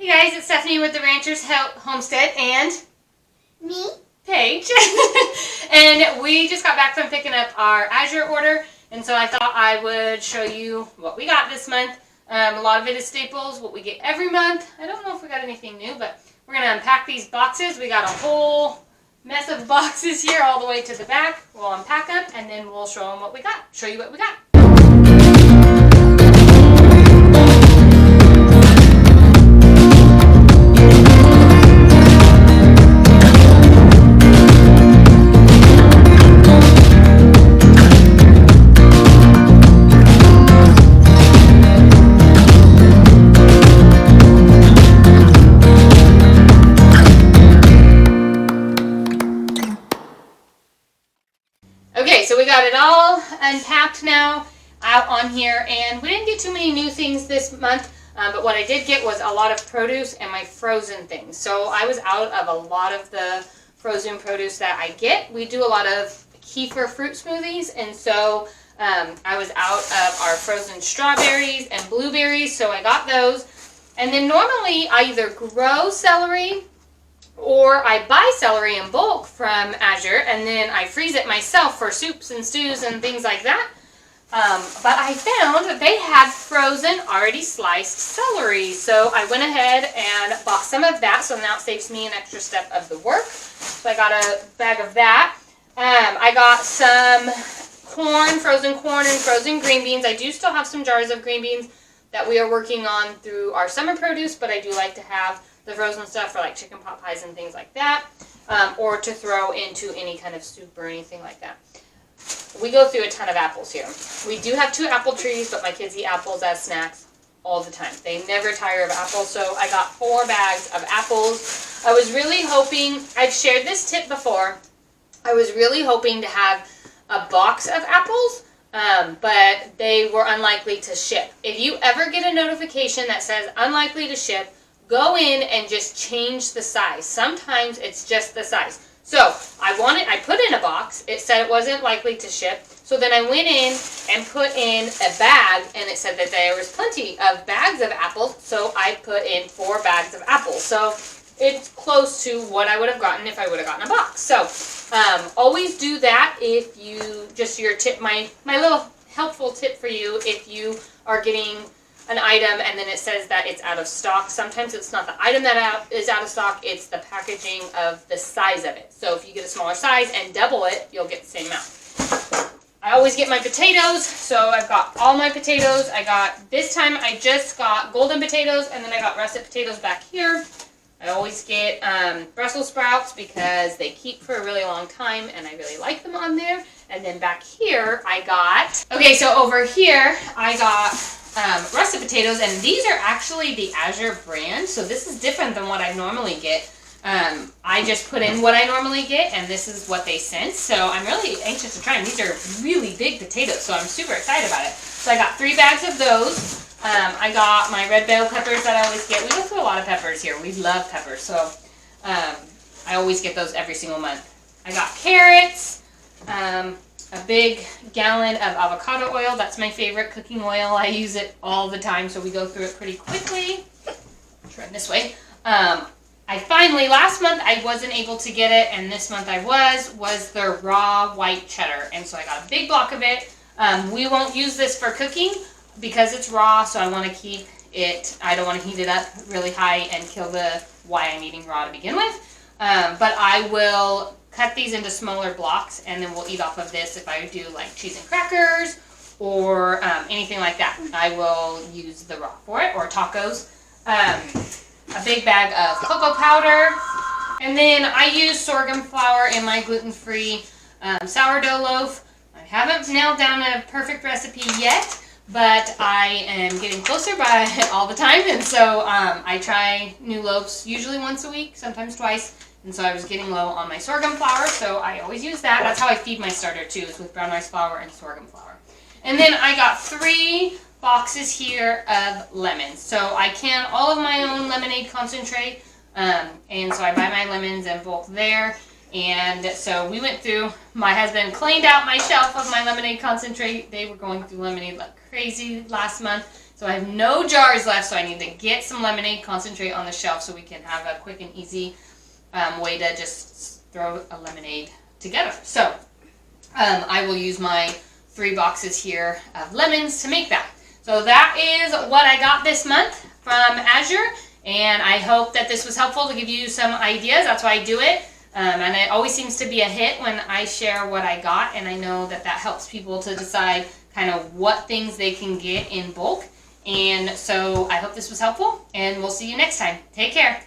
Hey guys, it's Stephanie with the Ranchers Homestead and me, Paige. And we just got back from picking up our Azure order, and so I thought I would show you what we got this month. A lot of it is staples, what we get every month. I don't know if we got anything new, but we're going to unpack these boxes. We got a whole mess of boxes here all the way to the back. We'll unpack them, and then we'll show you what we got. Okay, so we got it all unpacked now out on here, and we didn't get too many new things this month, but what I did get was a lot of produce and my frozen things. So I was out of a lot of the frozen produce that I get. We do a lot of kefir fruit smoothies, and so I was out of our frozen strawberries and blueberries, so I got those. And then normally I either grow celery or I buy celery in bulk from Azure, and then I freeze it myself for soups and stews and things like that. But I found that they had frozen, already sliced celery. So I went ahead and bought some of that, so now it saves me an extra step of the work. So I got a bag of that. I got some corn, frozen corn and frozen green beans. I do still have some jars of green beans that we are working on through our summer produce, but I do like to have the frozen stuff for like chicken pot pies and things like that, or to throw into any kind of soup or anything like that. We go through a ton of apples here. We do have 2 apple trees, but my kids eat apples as snacks all the time. They never tire of apples, so I got 4 bags of apples. I was really hoping, I've shared this tip before, I was really hoping to have a box of apples, but they were unlikely to ship. If you ever get a notification that says unlikely to ship, go in and just change the size. Sometimes it's just the size. So I put in a box. It said it wasn't likely to ship. So then I went in and put in a bag, and it said that there was plenty of bags of apples. So I put in 4 bags of apples. So it's close to what I would have gotten if I would have gotten a box. So always do that if you, just your tip, my little helpful tip for you if you are getting an item and then it says that it's out of stock. Sometimes it's not the item that is out of stock, it's the packaging of the size of it. So if you get a smaller size and double it, you'll get the same amount. I always get my potatoes, so I've got all my potatoes. This time I just got golden potatoes, and then I got russet potatoes back here. I always get Brussels sprouts because they keep for a really long time and I really like them on there. And then back here I got, okay, so over here I got russet potatoes, and these are actually the Azure brand, so this is different than what I normally get. I just put in what I normally get, and this is what they sent, so I'm really anxious to try them. These are really big potatoes, so I'm super excited about it. So I got 3 bags of those. I got my red bell peppers that I always get. We go through a lot of peppers here. We love peppers, so I always get those every single month. I got carrots, a big gallon of avocado oil. That's my favorite cooking oil. I use it all the time, so we go through it pretty quickly. Turn this way. I finally, last month I wasn't able to get it, and this month I was the raw white cheddar, and so I got a big block of it. We won't use this for cooking because it's raw, so I want to keep it, I don't want to heat it up really high and kill the why I'm eating raw to begin with. But I will cut these into smaller blocks, and then we'll eat off of this if I do like cheese and crackers or anything like that. I will use the raw for it, or tacos. A big bag of cocoa powder, and then I use sorghum flour in my gluten-free sourdough loaf. I haven't nailed down a perfect recipe yet, but I am getting closer by all the time, and so I try new loaves usually once a week, sometimes twice. And so I was getting low on my sorghum flour, so I always use that. That's how I feed my starter too, is with brown rice flour and sorghum flour. And then I got 3 boxes here of lemons. So I can all of my own lemonade concentrate, and so I buy my lemons in bulk there. And so we went through, my husband cleaned out my shelf of my lemonade concentrate. They were going through lemonade like crazy last month So I have no jars left, so I need to get some lemonade concentrate on the shelf so we can have a quick and easy way to just throw a lemonade together. So I will use my 3 boxes here of lemons to make that. So that is what I got this month from Azure, and I hope that this was helpful to give you some ideas. That's why I do it. And it always seems to be a hit when I share what I got, and I know that that helps people to decide kind of what things they can get in bulk. And so I hope this was helpful, and we'll see you next time. Take care.